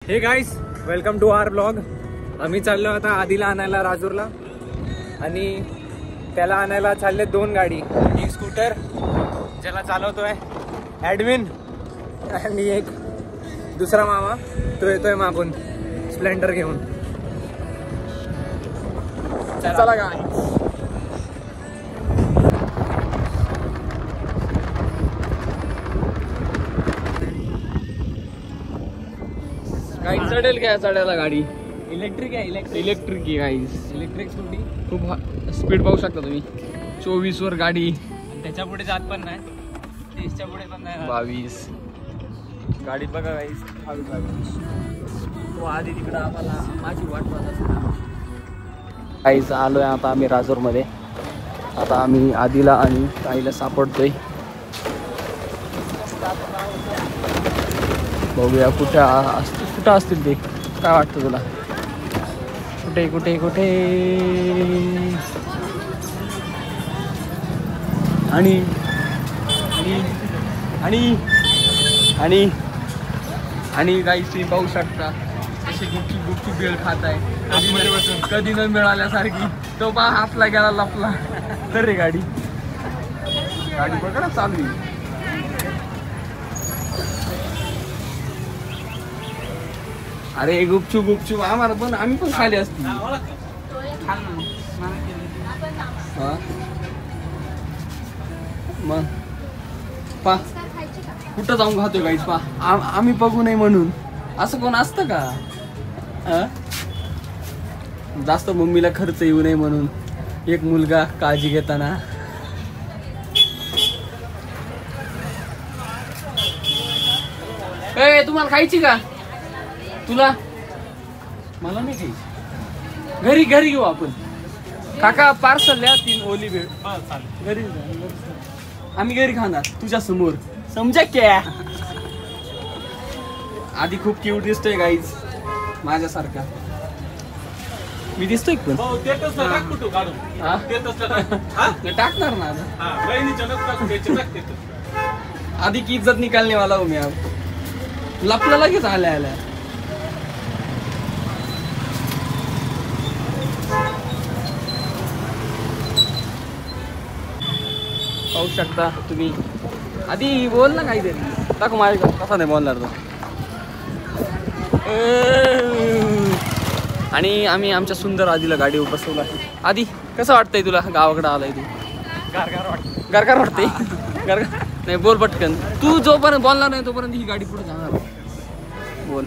Hey guys, welcome to our blog. आम्ही चाललो आता आधीला आणायला राजूरला आणि त्याला आणायला चालले 2 गाडी. एक स्कूटर ज्याला चालवतोय ॲडविन आणि एक दुसरा मामा तो येतोय मागून स्प्लेंडर घेऊन. चला गाईस. गाईस चढेल काय चढायला गाडी? इलेक्ट्रिक आहे. इलेक्ट्रिक आहे गाईस. Electric scooty. खूप स्पीड पाहू शकता तुम्ही. 24 वर गाडी. त्याच्या पुढे जात पण नाही. 30च्या पुढे पण नाही. 22 गाडीत बघा गाईस. तो आधी तिकडं आम्हाला माझी वाट बघत. गाईस आलोय आता आम्ही राजूर मध्ये. आता आम्ही आधीला आणि ताईला सापडतोय. बघूया कुठं असतील ते. काय वाटतं तुला? कुठे आणि गाईस तुम्ही पाहू शकता कशी गुपचूप बेळ खात आहे. कधी न मिळाल्यासारखी. तो बा हातला गेला लपला तर रे गाडी बघा ना चालू. अरे गुपचूप आम्हाला पण आम्ही पण खाली असतो. मग पा कुठं जाऊन खातोय गाईस पा. आम्ही बघू नये म्हणून असं कोण असतं का? जास्त मम्मीला खर्च येऊ नये म्हणून एक मुलगा काळजी घेताना. तुम्हाला खायची का? तुला? मला नाही खायची. घरी घेऊ आपण. काका पार्सल द्या 3 ओली भेळ. घरी आम्ही घरी खाणार तुझ्या समोर. समजा क्या? आधी खूप क्यूट दिसतोय गाईज माझ्यासारखा. मी दिसतोय पण टाकणार ना आधी की इज्जत निकालने वाला हूं मी. अब लपला लगेच आल्या पाहू शकता तुम्ही. आधी बोल ना काहीतरी. टाकू माझ्या कसा नाही बोलणार तो. आणि आम्ही आमच्या सुंदर आधीला गाडीवर बसवलं आहे. आधी कसं वाटतंय तुला? गावाकडे आलाय तू. गारगार वाटतंय. गारगार नाही बोल पटकन. तू जोपर्यंत बोलणार नाही तोपर्यंत ही गाडी पुढे जाणार. बोल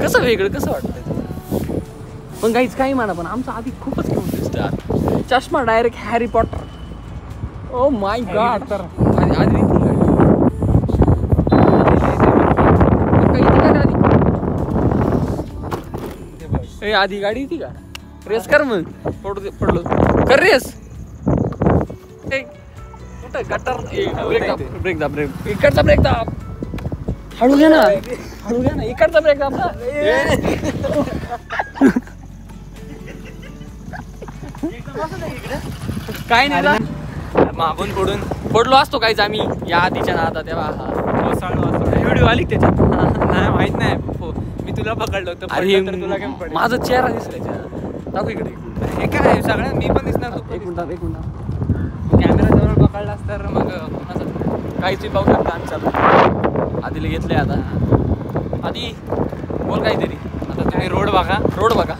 कसं वेगळं कसं वाटतंय? पण काहीच काही म्हणा पण आमचं आधी खूपच घेऊन दिसतोय. चष्मा direct Harry Potter. Oh my God. तर आधी गाडी होती का? रेस कर मग. पडलो कर रेस. कुठं गटर. ब्रेक दाब. इकडचा ब्रेक दाब. हळू घ्या ना. इकडचा ब्रेक दाब ना. काय नाही मागून पडलो असतो काहीच आम्ही या आधीच्या नादा. तेव्हा व्हिडिओ आली त्याच्यात. नाही माहित नाही. मी तुला पकडलं होतं. अरे तुला केम पडलं. माझा चेहरा दिसला. दाखव इकडे. हे काय सगळं मी पण दिसणार. एक मिनिट कॅमेरा जवळ पकडलास तर मग काहीच पाहू शकता. आम्ही चालू आधीला घेतलंय आता. आधी बोल काहीतरी. आता तुम्ही रोड बघा.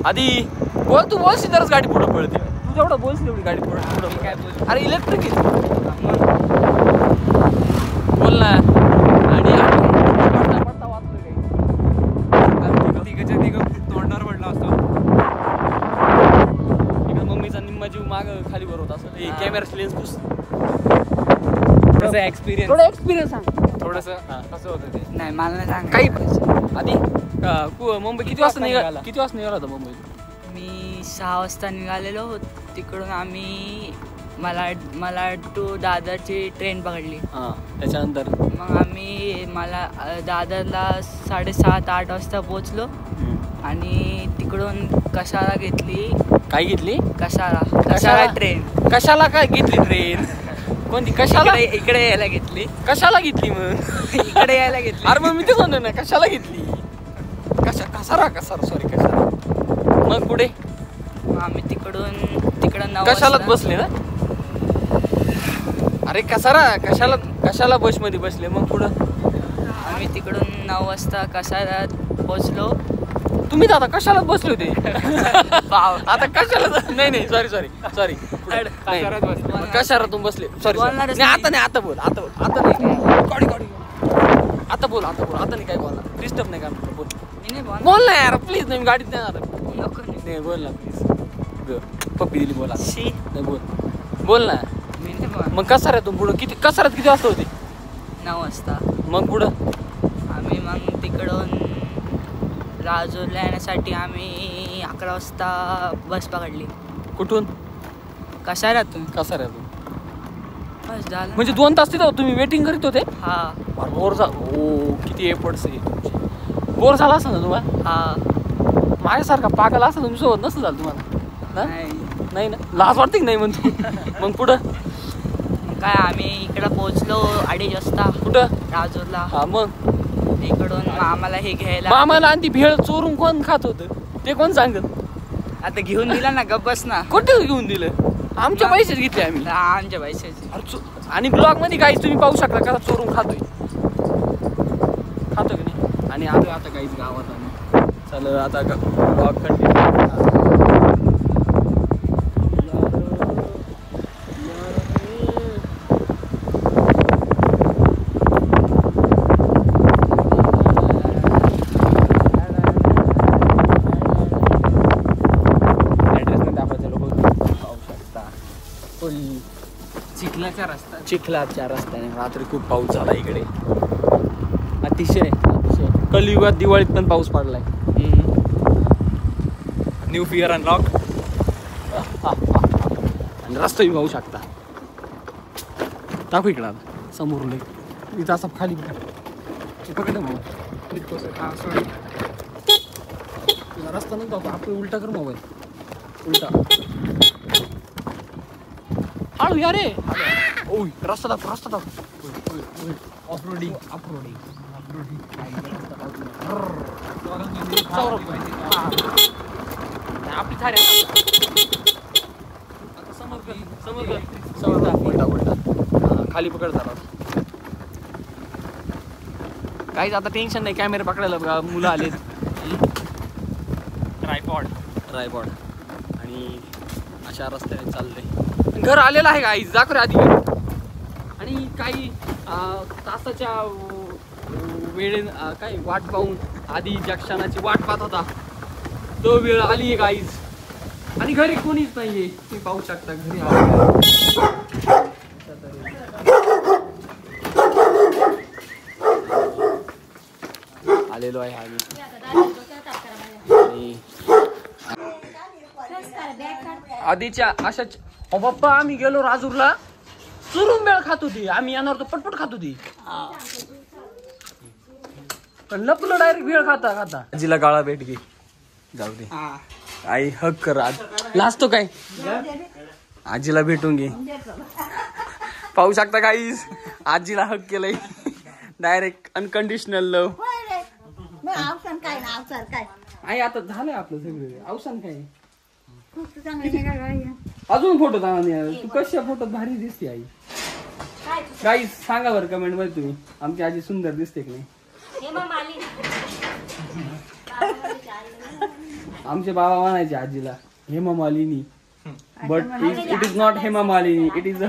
आधी बोल. तू बोलशील तरच गाडी पुढं पळते. तू जेवढं बोलशील तेवढी गाडी पुढं काय बोल. अरे इलेक्ट्रिक आहे. बोल ना. आणि पडता वाचतोय तिघं तोंडावर पडला असतो. इकडे मम्मीचा निम्मा जीव माग खाली भरवत असं. कॅमेरा लेन्स पुस. थोडं एक्सपिरियन्स सांग. थोडंसं कसं होतं ते. नाही मला नाही सांग. काही आधी मुंबई किती वाजता निघाला होता मुंबई? मी 6 वाजता निघालेलो. तिकडून आम्ही मला टू दादरची ट्रेन पकडली. त्याच्यानंतर मग मला दादरला 7:30-8 वाजता पोचलो. आणि तिकडून कशाला घेतली. काय घेतली? कशाला ट्रेन. कशाला काय घेतली ट्रेन? कोणती कशाला इकडे यायला घेतली. कशाला घेतली मग? इकडे यायला घेतली. अरे मग मी तेच म्हणतो ना कशाला घेतली. कसारा सॉरी कशाला. मग पुढे आम्ही तिकडं कशालाच बसले ना. अरे कशाला बस मध्ये बसले. मग पुढं आम्ही तिकडून 9 वाजता कसारात पोहोचलो. तुम्ही तर आता कशाला बसले होते. आता कशाला नाही सॉरी कशारातून बसले. सॉरी आता बोल आता नाही काय बोलला. डिस्टर्ब नाही का बोल. मी नाही बोल ना यार प्लीज. नाही गाडीत नाही नको नाही बोल ना प्लीज. पप्पी दिली बोला. शी नाही बोल ना. मी नाही बोल. मग कसाऱ्यातून पुढं कसाऱ्यात किती वाजता होते. 9 वाजता. मग पुढं आम्ही मग तिकडून राजूरला येण्यासाठी आम्ही 11 वाजता बस पकडली. कुठून. कसाऱ्यातून. बस झालं. म्हणजे 2 तास तिथं तुम्ही वेटिंग करीत होते. हा बोर किती एफर्ट्स आहे. बोर झाला असं ना तुम्हाला. हा माझ्यासारखा पागल असं तुमच्यासोबत नसलं झालं तुम्हाला. नाही ना लाज वाटते की नाही म्हणतो. मग पुढं काय आम्ही इकडं पोहोचलो 2:30 वाजता. कुठं राजूरला. हा मग इकडून आम्हाला हे घ्यायला. मामाला आणि ती भेळ चोरून कोण खात होतं ते कोण सांगत. आता घेऊन दिला ना. गप्प बस ना. कुठे घेऊन दिलं. आमच्या पैसेच घेतले आम्ही. आमच्या पैशाची. आणि ब्लॉग मध्ये काहीच तुम्ही पाहू शकता कसा चोरून खातो की नाही. आणि आलो आता काहीच गावात आम्ही. चल आता ब्लॉग कंटिन्यू. चिखलाच्या रस्त्याने रात्री खूप पाऊस झाला इकडे. अतिशय कलियुगात दिवाळीत पण पाऊस पडलाय. New fear unlock. आणि रस्ता पाहू शकता. टाकू इकडं आता समोर लई इथं असं खाली पकड रस्ता नाही दाखव. आपण उलटा कर मोबाईल. उलटा हळू या रे. ओय रस्ता दाखव. ऑफरोडिंग आपली थारी समोर उलटा खाली पकड जरा. काहीच आता टेन्शन नाही. कॅमेरा पकडायला मुलं आलेत. ट्रायपॉड आणि अशा रस्त्याने चाललंय. घर आलेलं आहे गाईज. दाखव रे आधी. आणि काही तासाच्या वेळे काय वाट पाहून आधी ज्या क्षणाची वाट पाहत होता तो वेळ आली आहे गाईज. आणि घरी कोणीच नाहीये. तुम्ही पाहू शकता घरी आलेलो आहे आम्ही. आधीच्या अशाच बाप्पा आम्ही गेलो राजूरला. चुरून बेळ खात होती. आम्ही येणार तो पटपट खात होती. पण लपलो डायरेक्ट भेळ खाता आजीला गाळा भेट घे. जाऊ दे आई हक कर. आज लाजतो काय. आजीला भेटून घे. पाहू शकता गाईस आजीला हक केलंय. डायरेक्ट अनकंडिशनल लव. आई आता झालंय आपलं सगळं. अवसान काय अजून फोटो चांगला. तू कशा फोटोत भारी दिसते आई. गाईस सांगा बरं कमेंट मध्ये तुम्ही आमची आजी सुंदर दिसते की नाही. आमचे बाबा म्हणायचे आजीला Hema Malini. But it is not Hema Malini. It is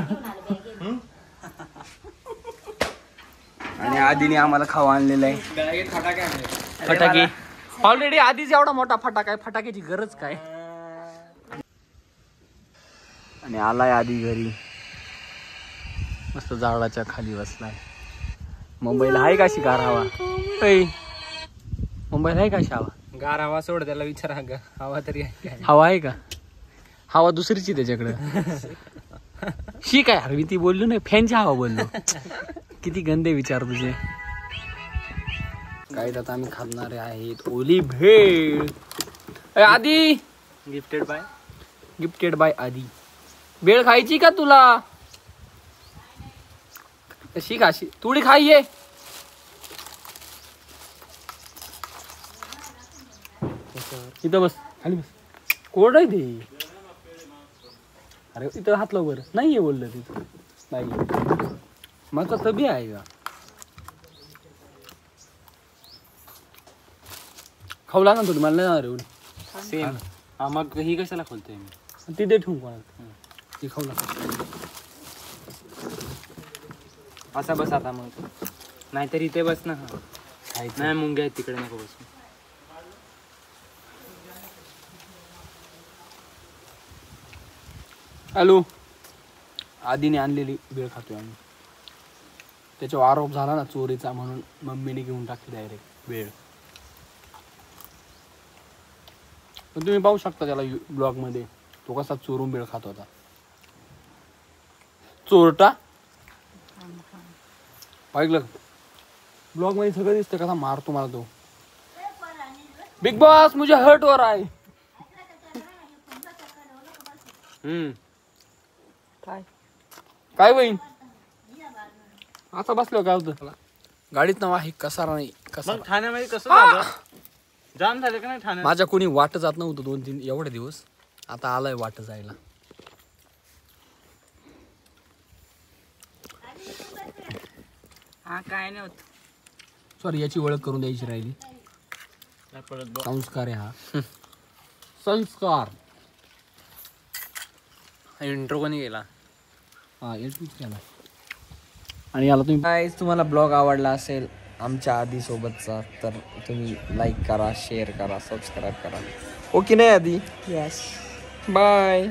आणि आधीने आम्हाला खावा आणलेला आहे फटाके. ऑलरेडी आधीच एवढा मोठा फटाका आहे. फटाक्याची गरज काय. आणि आलाय आधी घरी. मस्त झाडाच्या खाली बसलाय. मुंबईला आहे काशी गार हवा. मुंबईला आहे काशी हवा. गार हवा सोड. त्याला विचारा हवा तरी हवा आहे का. हवा दुसरीची त्याच्याकडे. शी काय हरवी ती बोललो नाही. फॅनची हवा बोललो. किती गंदे विचार तुझे. काय आता आम्ही खाणारे आहेत ओली भेळ. आधी गिफ्टेड बाय आधी. भेळ खायची का तुला. कशी खाशी थोडी खाई ये. इथं बस खाली बस. कोरड आहे ते. अरे इथं हात लाव बरं. नाहीये बोललं तिथं. नाही मग तबी आहे का. खाऊ लागणार थोडी मला नाही जाणार एवढी. सेम. हा मग ही कशाला खोलतोय मी. ती दे ठेवून कोणाला ती खाऊ लागणार. असा बस आता मग. नाहीतर इथे बस ना. नाही मुंग्या आहेत तिकडे नको बस. हॅलो. आधीने आणलेली वेळ खातोय आम्ही. त्याच्यावर आरोप झाला ना चोरीचा म्हणून मम्मीने घेऊन टाकली डायरेक्ट वेळ. पण तुम्ही पाहू शकता त्याला ब्लॉग मध्ये तो कसा चोरून वेळ खात होता. चोरटा ऐकलं ब्लॉग मध्ये सगळं दिसतं कसा मारतो मला तो. बिग बॉस मुझे हर्ट हो रहा है. काय बहीण आता बसलो काय होतं गाडीत नाव आहे कसारा नाही कसा. ठाण्यामध्ये कसं झालं. जाम झालं का नाही ठाण्यात. माझ्या कोणी वाट जात नव्हतं 2-3 एवढे दिवस. आता आलाय वाट जायला. हा काय नाही होत. सॉरी याची ओळख करून द्यायची राहिली. संस्कार आहे हा. संस्कार. इंट्रो कोणी गेला. हा येतच केला. आणि याला तुम्ही गाईज तुम्हाला ब्लॉग आवडला असेल आमच्या आधी सोबतचा तर तुम्ही लाईक करा शेअर करा सबस्क्राईब करा. ओके नाही आधी. येस. बाय.